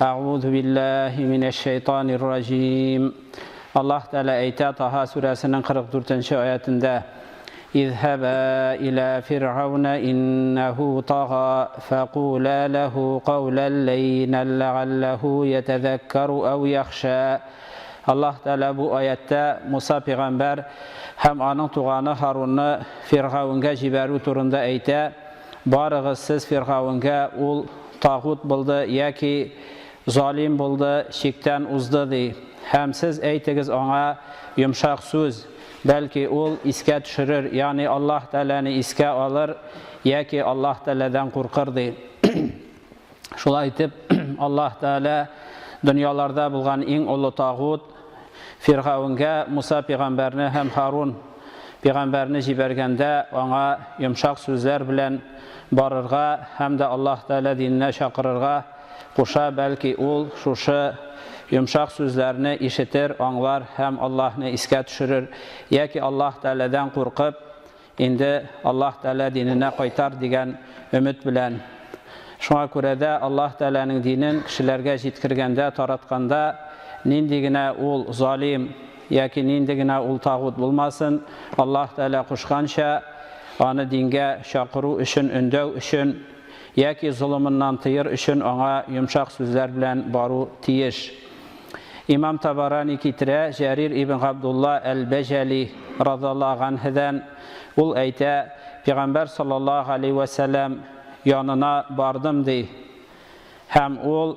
أعوذ بالله من الشيطان الرجيم الله تعالى أيتا طه سورة 44 آياتында اذهبا إلى فرعون إنه طغى فقولا له قولا لينا لعله يتذكر أو يخشى Allah Teala bu ayette Musa peygamber hem anın tuğanı Harun'u Firavunga jiberu turunda ayta barıgız siz Firavunga ul tağut buldu yaki zalim buldu şikten uzdu di hem siz aytınız ona yumşak söz belki ul iske düşürür yani Allah Teala'nı iske alır yaki Allah Teala'dan korkar di şulay aytip Allah Teala dünyalarda bulgan en ulu tağut Firavunga Musa peygamberini hem Harun peygamberini jibergende ona yumşak sözler bilen barırga hem de Allah Teala dinine çakırırga kuşa belki ul şuşu yumşak sözlerini işitir, anlar hem Allah'ını iske düşürür. Ya ki Allah Teala'dan korkup indi Allah Teala dinine kaytar digen ümit bilen. Şuna göre de Allah Teala'nın dinin kişilerge jitkirgende, taratkanda nindigine ul zalim yoki nindigine ul tağut bulmasın. Allah Teala kuşkança onu dinge çakırу üçün, ündöv üçün yoki zulümünden tıyır üçün ona yumşak sözler bilen baru tiyiş. İmam Tabarani kitire Jarir ibn Abdullah el-Bejali radıyallahu anh'den ul ayta Peygamber sallallahu aleyhi ve sellem yanına bardım di. Hem ul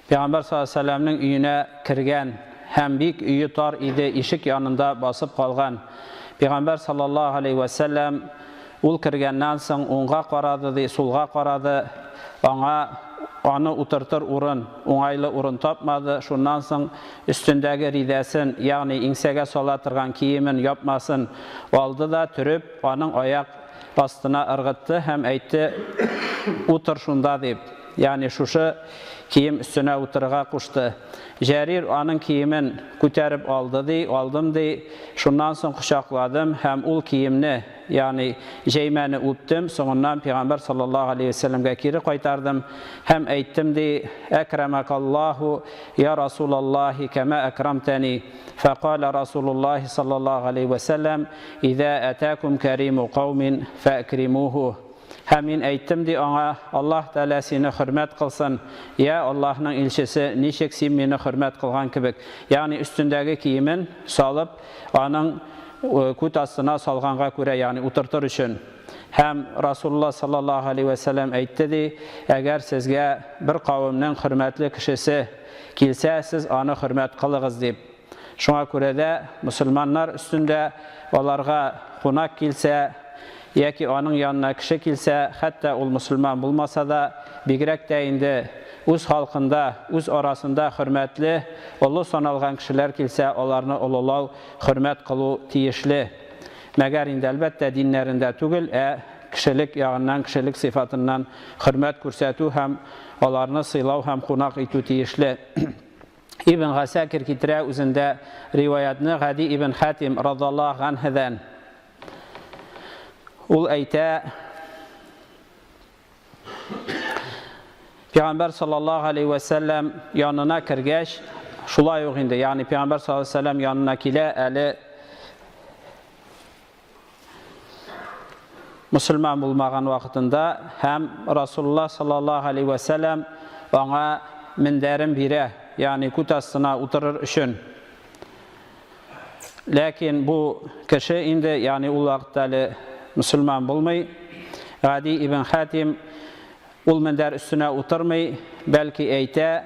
Peygamber sallallahu aleyhi ve sellem'nin üyüne kirgen hem bik üyü tar idi işik yanında basıp kalgan. Peygamber sallallahu aleyhi ve sellem ul kirgenden soň oňga qaradı di, sulga qaradı. Onu oturtur urun, oňaýly urun tapmadı. Şundan soň üstündägi ridasin, yani iňsege salatyrgan kiyimin yapmasın. Aldı da türüp, onun ayak astyna ırgıtdy hem aýtdy, otur şunda dip. Yani şuşu kiyim üstüne oturga kuştu. Jarir onun kiyimin köterip aldım di. Şundan soň kuşakladım hem ul kiyimni yani jeymeni uttum. Soňundan Peygamber sallallahu aleyhi ve sellem'e kiri qaytardım. Hem aýtdim di: "Akramakallahu ya Rasulallah kema akramtani." Faqala Rasulullah sallallahu aleyhi ve sellem: "İza atakum karimu qawmin fa'krimuhu." Hemin aytdim di ona Allah Teala seni hürmet kılsın. Ya Allah'ın ilçesi nişek sen meni hürmet kılgan kibik. Yani üstündeki kiyimin salıp onun kutasına salganga göre yani oturtur üçün. Hem Rasulullah sallallahu aleyhi ve sellem aytdı di eğer sizge bir kavimnin hürmetli kişisi kilse siz onu hürmet kılığız dip. Şuna göre de Müslümanlar üstünde onlarga konak kilse yoki onun yanına kişi kilse, hatta ol Müslüman bulmasa da bigrek de indi öz halkında, öz arasında hürmetli, ulu sanalgan kişiler kilse, onlarını ululav, hürmet kılu tiyişli. Meğer indi elbette dinlerinde tügül, kişilik yağından, kişilik sıfatından hürmet kürsətu hem onlarını sıylav hem konak itu tiyişli. İbn Gasakir kitire üzerinde rivayetini Gadi ibn Hatim radallahu anh'den ul ayta Peygamber sallallahu aleyhi ve sellem yanına kirgeç şulay yok indi. Yani Peygamber sallallahu aleyhi ve sellem yanına kile eli Müslüman bulmağın vaxtında hem Rasulullah sallallahu aleyhi ve sellem ona minderin bire yani kutasına oturur üçün. Lakin bu kişi indi yani ul vaxtda Müslüman bulmay. Gadi ibn Hatim ul minder üstüne oturmay. Belki ayta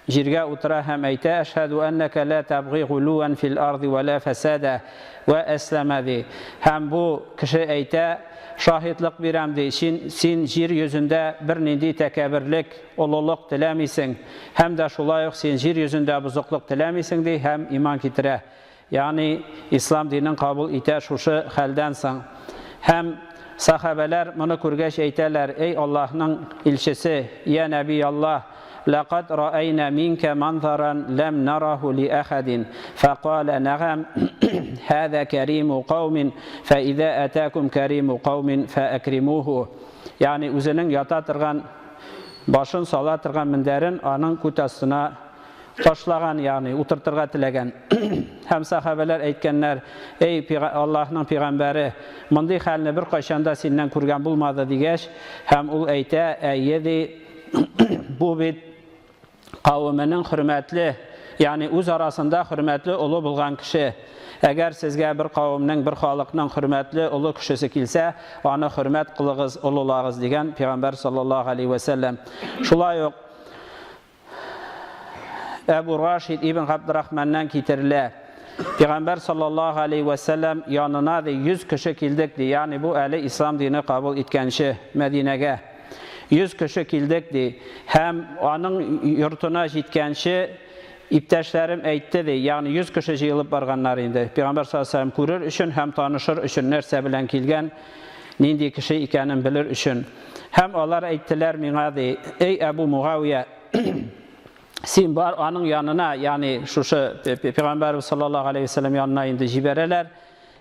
jirge otura hem ayta eşhedü enneke la tabghi guluven fil ardı ve la fesada ve eslemedi. Hem bu kişi ayta şahitlik biremdi. Sen jir yüzünde bir nindi tekebirlik, ululuk dilemisin. Hem de şulay sen jir yüzünde buzukluk dilemisin di hem iman kitire. Yani İslam dininin kabul ite şuşu haldensin. Hem sahabeler bunu kurgeç eyteler, ey Allah'ın ilçesi, ya Nebi Allah, لَقَدْ رَأَيْنَا مِنْكَ مَنْظَرًا لَمْ نَرَهُ لِأَحَدٍ فَقَالَ نَعَمْ هَذَا كَرِيمُ قَوْمٍ فَإِذَا أَتَاكُمْ كَرِيمُ قَوْمٍ فَأَكْرِمُوهُ. Yani üzerinin yatatırgan башын сала торган мендәрен аның күт астына ташлаган, ягъни утыртырга теләгән. Һәм сахабалар әйткәннәр: "Эй Аллаһның пәйгамбәре, мондый хәлне бер кайчанда синнән күргән булмады" дигәч, һәм ул әйтә: "Әйе ди, бу бит кавымының хөрмәтле, ягъни үз арасында хөрмәтле улы булган кеше. Әгәр сезгә бер кавымның, бер халыкның хөрмәтле улы кешесе килсә, аны хөрмәт кылыгыз, улулагыз" дигән Пәйгамбәр саллаллаһу алейхи ва саллям. Шулай ук Әбу Рашид ибн Габдуррахманнан китерелә. Пәйгамбәр саллаллаһу алейхи ва саллям янына 100 кеше килдек ди. Ягъни бу әле ислам динен кабул иткәнче Мәдинәгә 100 кеше килдек ди. Һәм аның йортына җиткәнче иптәшләрем әйтте ди. Ягъни 100 кеше җыелып барганнар инде. Пәйгамбәр саллаллаһу алейхи ва саллям күрер өчен һәм танышыр өчен, нәрсә белән килгән, нинди кеше икәнен белер өчен. Һәм алар әйттеләр миңа ди: "Эй Әбу Муавия, син бар аның янына", ягъни шушы Пәйгамбәр саллаллаһу алейхи ва саллям янына инде җибәрәләр.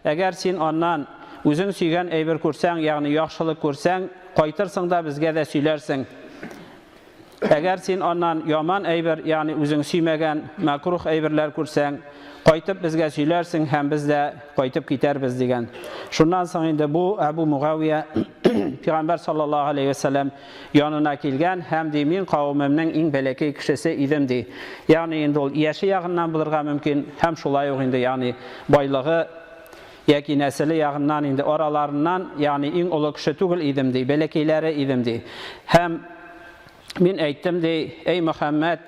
"Әгәр син аннан үзең сөйгән әйбер күрсәң, ягъни яхшылык күрсәң, кайтырсың да безгә дә сөйләрсең. Әгәр син аннан яман әйбер, ягъни үзең сөймәгән макрух әйберләр күрсәң, кайтып безгә сөйләрсең һәм без дә кайтып китәрбез" дигән. Шуннан соң инде бу Әбу Муавия Пәйгамбәр саллаллаһу алейхи ва саллям янына килгән һәм ди: "Мин кавымымның иң бәләкәй кешесе идем" ди. Ягъни инде ул яше ягыннан булырга мөмкин һәм шулай ук инде ягъни байлыгы яки нәселе ягыннан инде араларыннан ягъни иң олы кеше түгел идем ди, бәләкәйләре идем ди. Һәм мин әйттем ди: "Эй Мөхәммәд,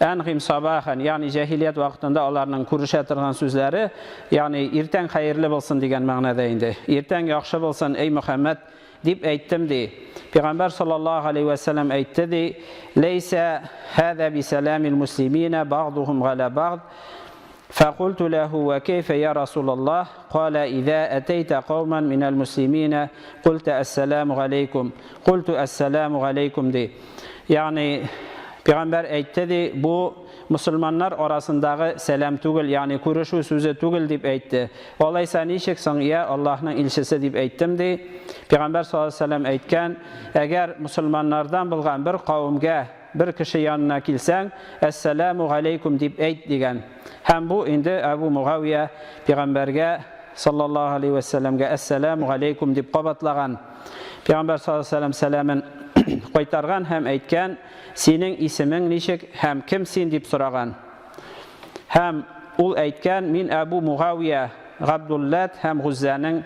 әнгим сабахан", ягъни җаһилият вакытында аларның күрешә торган сүзләре, ягъни иртән хәерле булсын дигән мәгънәдә инде. Иртән яхшы булсын эй Мөхәммәд дип әйттем ди. Пәйгамбәр саллаллаһу алейхи ва саллям әйтте ди: "Лейса һәза бисаламил муслимина бa'духум галә бa'д". فقلت له: "وكيف يا رسول الله؟" قال: "إذا أتيت قوما من المسلمين قلت السلام عليكم". قلت السلام عليكم ди. Ягъни Пәйгамбәр әйтте ди: "Бу мусламаннар арасындагы сәлам түгел, ягъни күрешү сүзе түгел" дип әйтте. "Алайса ничек соң, я Аллаһның илчесе" дип әйттем ди. Пәйгамбәр саллаллаһу алейхи ва саллям әйткән: "Әгәр мусламаннардан булган бер кавымга, бер кеше янына килсәң, ассаламу алейкум дип әйт" дигән. Һәм бу инде Әбу Муавия Пәйгамбәргә саллаллаһу алейхи ва саллямга ассаламу алейкум дип кабатлаган. Пәйгамбәр саллаллаһу алейхи ва саллям сәламын кайтарган һәм әйткән: "Синең исемең ничек һәм кем син?" дип сораган. Һәм ул әйткән: "Мин Әбу Муавия Габдуллат һәм Гуззаның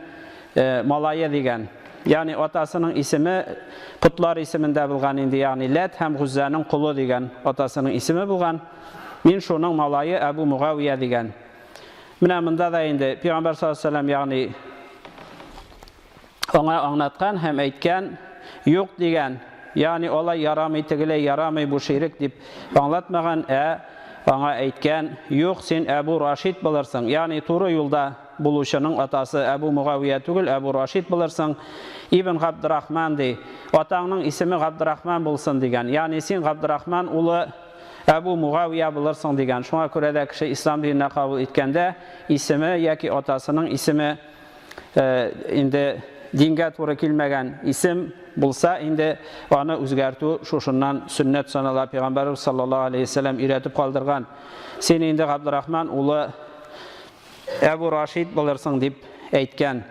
малае" дигән. Ягъни атасының исеме Путлар исемендә булган инде, ягъни Лат һәм Гуззаның кулы дигән атасының исеме булган. Мин шуның малае Әбу Муавия дигән. Менә монда да инде Пәйгамбәр саллаллаһу алейхи ва саллям ягъни аңа аңлаткан һәм әйткән: "Юк" дигән. Ягъни алай ярамый, тегеләй ярамый, бу ширк дип аңлатмаган, аңа әйткән: "Юк, син Әбу Рашид булырсың". Ягъни туры юлда булучының атасы Әбу Муавия түгел, Әбу Рашид булырсың. Ибн Габдуррахман ди. Атаңның исеме Габдуррахман булсын дигән. Ягъни син Габдуррахман улы Әбу Муавия булырсың дигән. Шуңа күрә дә кеше ислам диненә кабул иткәндә исеме яки атасының исеме инде дингә туры килмәгән исем булса, инде аны үзгәртү шушыннан сөннәт санала. Пәйгамбәр саллаллаһу алейхи ва саллям өйрәтеп калдырган. Син инде Габдуррахман улы Әбу Рашид булырсың дип әйткән.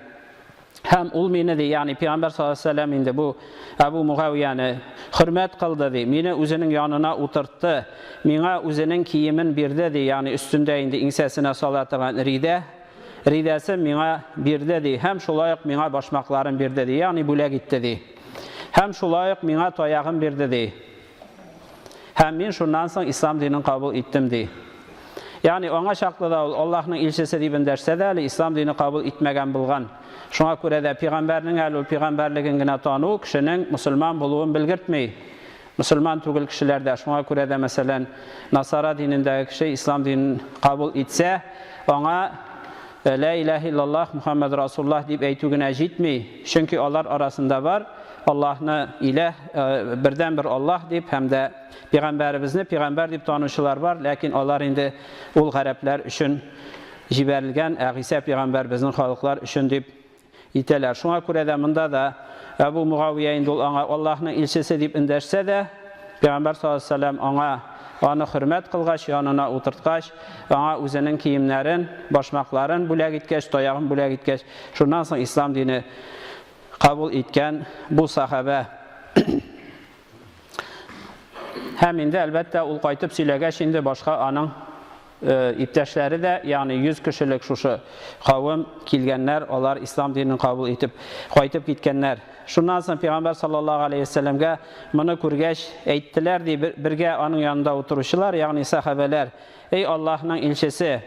Һәм ул мине ди, ягъни Пәйгамбәр саллаллаһу алейхи ва саллям инде бу Әбу Муавияны хөрмәт кылды ди. Мине үзенең янына утыртты. Миңа үзенең киемен бирде ди, ягъни өстендә инде иңсәсенә сала торган ридәсе миңа бирде ди. Һәм шулай ук миңа башмакларын бирде ди, ягъни бүләк итте ди. Һәм шулай ук миңа таягын бирде ди. Һәм мин шуннан соң ислам динен кабул иттем ди. Ягъни аңа чаклы да ул Аллаһның илчесе дип эндәшсә дә, ислам динен кабул итмәгән булган. Шуңа күрә дә Пәйгамбәрнең әле пәйгамбәрлеген генә тану кешенең мусульман булуын белгертми. Мусульман түгел кешеләр дә. Шуңа күрә дә мәсәлән Насара динендәге кеше ислам динен кабул итсә, аңа ла илаһа иллаллаһ Мухаммад Расулуллаһ дип әйтү генә җитми. Чөнки алар арасында бар Аллаһны илаһ, бердән бер Аллаһ дип һәм дә пәйгамбәребезне пәйгамбәр дип танучылар бар, ләкин алар инде ул гарәпләр өчен җибәрелгән, Гыйса пәйгамбәр безнең халыклар өчен дип итәләр. Шуңа күрә дә монда да Әбу Муавия инде ул аңа Аллаһның илчесе дип эндәшсә дә, Peygamber sallallahu aleyhi ve sellem аны hürmet kılgaç, yanına oturtgaç, аңа үзенең киемнәрен, башмакларын бүләк иткәч, таягын бүләк иткәч, шуннан соң ислам дине кабул иткән бу сахаба. Һәм инде әлбәттә ул кайтып сөйләгәч, инде башка аның иптәшләре дә, ягъни 100 кешелек шушы кавым килгәннәр, алар ислам динен кабул итеп кайтып киткәннәр. Шуннан соң Пәйгамбәр саллаллаһу алейһи ва сәлләмгә моны күргәч әйттеләр ди, бергә аның янында утыручылар, ягъни сахабалар: "Эй Аллаһның илчесе,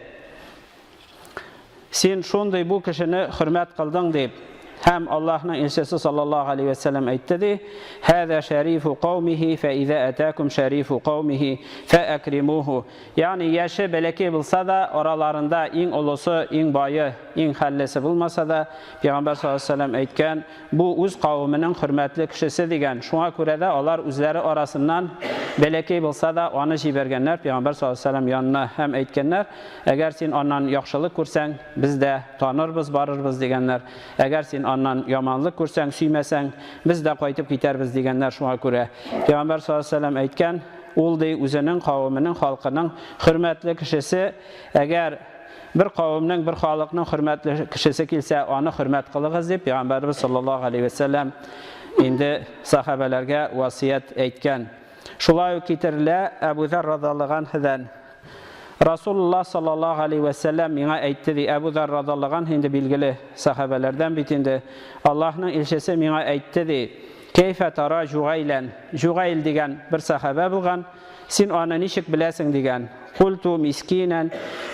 син шундый бу кешене хөрмәт кылдың" дип, һәм Аллаһның илчесе саллаллаһу алейһи ва сәлләм әйтте ди: "Һәза шәрифу каумихи, фә иза атакум шәрифу каумихи, фә акримуху." Ягъни яше бәләкәй булса да, араларында иң олысы, иң байы, иң хәллесе булмаса да, Пәйгамбәр саллаллаһу алейһи ва сәлләм әйткән, бу үз кавымының хөрмәтле кешесе дигән. Шуңа күрә дә алар үзләре арасыннан бәләкәй булса да аны җибәргәннәр Пәйгамбәр саллаллаһу алейһи ва сәлләм янына һәм әйткәннәр: "Әгәр син аннан яхшылык күрсәң, без дә танырбыз, барырбыз" дигәннәр. "Әгәр син аннан яманлык күрсәң, сөймәсәң, без дә кайтып китәрбез" дигәннәр. Шуңа күрә Пәйгамбәр саллаллаһу алейһи ва сәлләм әйткән, ул ди үзенең кавымының, халкының хөрмәтле кешесе. Әгәр bir кавымның, bir халыкның хөрмәтле кешесе килсә, аны хөрмәт кылыгыз дип Пәйгамбәрбез саллаллаһу алейһи ва сәлләм инде сахабаларга васият әйткән. Шулай ук китерелә Әбу Зар радиллаһу анһудан: Rasulullah sallallahu aleyhi ve sellem mingə әйтте ди. Əbu Zar radiyallahu anh indi bilgili sahabelerden bit indi. Allah'ın ilçesi mingə әйтте ди: "Keyfə tara Jugaylən?" Jugayl digən bir sahabe bulgan. "Sin onu nişik biləsin?" digən. "Qultu miskinan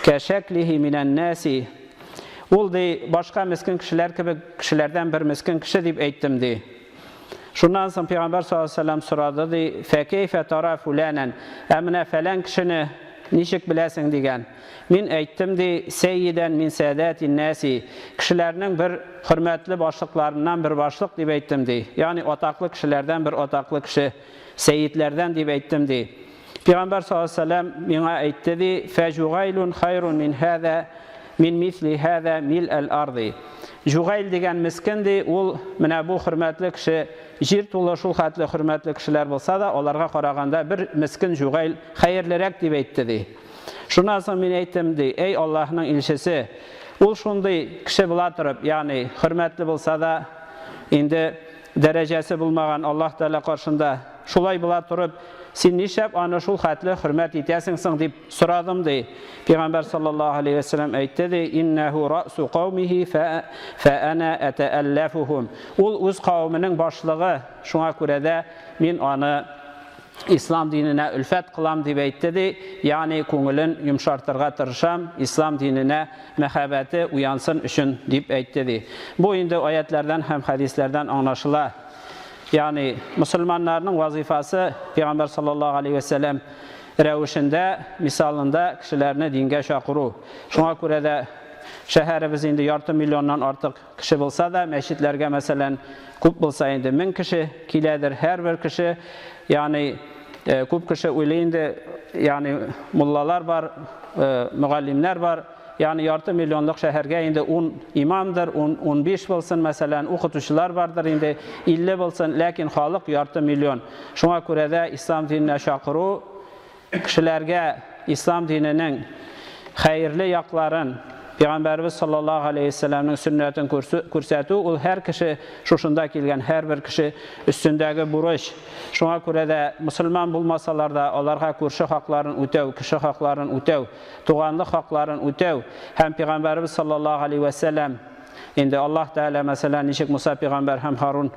ka shaklihi minan nasi." Ул ди, başqa miskin kişilər kimi kişilərdən bir miskin kişi dip әйттем ди. Şundan soň Peygamber sallallahu aleyhi ve sellem soradı ди: "Fa keyfə tara fulanan?" Əminə falan kişini nişik biləsin digən. Min әйттем ди: "Seyyiden min sadatin nasi." Kişilərinin bir hürmetli başlıklarından bir başlık dip әйттем ди. Yani otaklı kişilərdən bir otaklı kişi, seyyidlərdən dip әйттем ди. Peygamber sallallahu aleyhi ve sellem mingə әйтте ди: "Fa Jugaylun khayrun min hada min misli hada mil'al ardi." Jugayl digən miskindi, ul menə bu hürmetli kişi, jir tulu şul xatlı hürmetli kişilər bolsa da, onlarga qaraganda bir miskin Jugayl xeyirlirək dip әйтте ди. Şundan soň men әйттем ди: "Ey Allah'ның ilçesi, ul şunday kişi bula turib, yani hürmetli bolsa da, indi derecesi bulmagan Allah Teala qarşında şulay bula turib, sen nişep ana şul xatlı hürmet etəsingsin" dip soradım ди. Peygamber sallallahu aleyhi ve sellem әйтте ди: "İnnehu ra'su qawmihi fa ana ata'allafuhum." Ul öz kavminin başlığı, şuna görə də men onu İslam dinine ülfət qılam dip әйтте ди. Yani ko'ngilin yumşartırga tırışam, İslam dinine məhəbbəti uyansın üçün dip әйтте ди. Bu indi ayetlerden hem hadislerden anlaşıla. Yani Müslümanların vazifası Peygamber sallallahu aleyhi ve sellem rəvişində, misalında kişilərini dingə çakırу. Şuna görə də şəhərimiz indi yarım milyondan artıq kişi bulsa da, meşitlərə məsələn küp bulsa indi 1000 kişi kilədir her bir kişi. Yani küp kişi öyleyinde, yani mullalar var, müəllimlər var. Yani yarım milyonluq şəhərə indi 10 imamdır, 15 bulsun məsələn, oxutucular vardır indi 50 bulsun, lakin xalq yarım milyon. Şuna görə də İslam dininə çakırу, kişilərə İslam dininin xeyirli yaqların, Peygamberimiz sallallahu aleyhi ve sellem'nin sünnetini kürsətu, ul her kişi, şuşunda kilgen her bir kişi üstündəki buruş. Şuna görə də Müslüman bulmasalar da, onlara körşü haqların ötəv, kişi haqların ötəv, tuğanlıq haqların ötəv. Hem Peygamberimiz sallallahu aleyhi ve sellem, indi Allah Teala məsələn, nişik Musa Peygamber hem Harun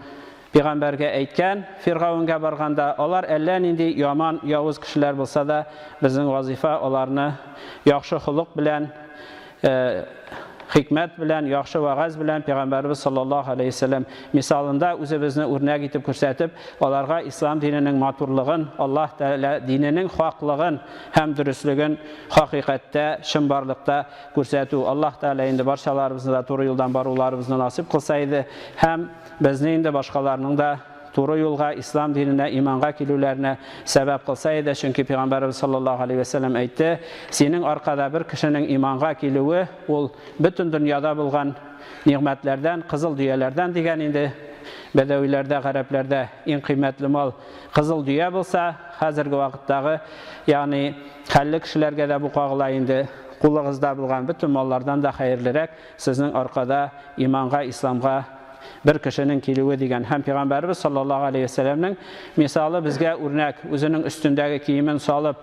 Peygamberge əйткән, Firavunga barğanda, onlar ələn indi yaman, yavuz kişilər bulsa da, bizim vazifa onlarını yaxşı xuluq bilən, hikmet bilen, yaxşı vağaz bilen Peygamberimiz sallallahu aleyhi ve sellem misalında özümüzünü örnek etip gösterip, onlara İslam dininin maturluğun, Allah Teala dininin haklığın, hem dürüstlüğün, hakikatte, şımbarlıkta gösterip, Allah Teala indi barşalarımızı da doğru yoldan barularımızı nasip kılsaydı, hem biznin de başkalarının da doğru yolga, İslam dinine, imanğa kilülerine sebep kılsaydı. Çünkü Peygamberimiz sallallahu aleyhi ve sellem әйтте, senin arkada bir kişinin imanğa kilüü, ol bütün dünyada bulgan nimetlerden, kızıl düyelerden degen indi бәдәвиләрдә, гарәпләрдә иң кыйммәтле мал кызыл дөя булса, хәзерге вакыттагы, ягъни хәлле кешеләргә дә бу кагыла инде. Кулыгызда булган бөтен маллардан да хәерлерәк сезнең аркада иманга, исламга bir кешенең килүе дигән. Һәм Пәйгамбәрбез саллаллаһу алейхи ва сәлламның мисалы безгә үрнәк, үзенең өстендәге киемен салып,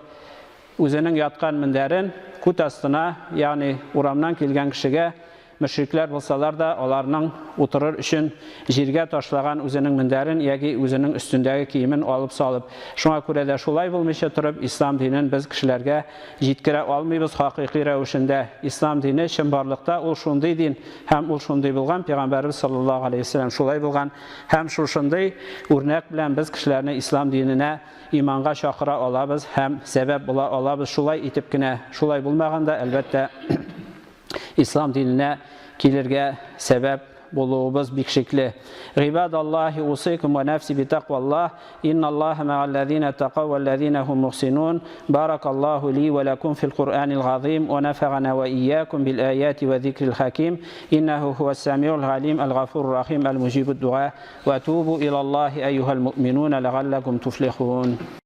үзенең яткан мендәрен күт астына, ягъни урамнан килгән кешегә мөшрикләр булсалар да, аларның утырыр өчен җиргә ташлаган үзенең мендәрен яки үзенең өстендәге киемен алып салып. Шуңа күрә дә шулай булмыйча торып, ислам динен без кешеләргә җиткерә алмыйбыз хакыйкый рәвешендә. Ислам дине чынбарлыкта ул шундый дин, һәм ул шундый булган, Пәйгамбәрбез саллаллаһу алейхи ва сәллям шулай булган, һәм шушындый үрнәк белән без кешеләрне ислам диненә иманга чакыра алабыз һәм сәбәп була алабыз. Шулай итеп кенә, шулай булмаганда, әлбәттә, ислам диненә килергә сәбәп булуыбыз бик шикле. Гибадаллаһи усикум ва нафси битақваллаһ. Инналлаһа ма'аллазина тақав валлазина хум мухсинун. Баракаллаһу ли ва лакум фил Qur'анил азим ва нафa'ана ва iyyakum bil ayati wa dhikril hakim. Innahu huwas samiul alim al-ghafurur rahim al-mujibud du'a. Wa tubu ila Allahi ayyuhal mu'minuna la'allakum tuflihun.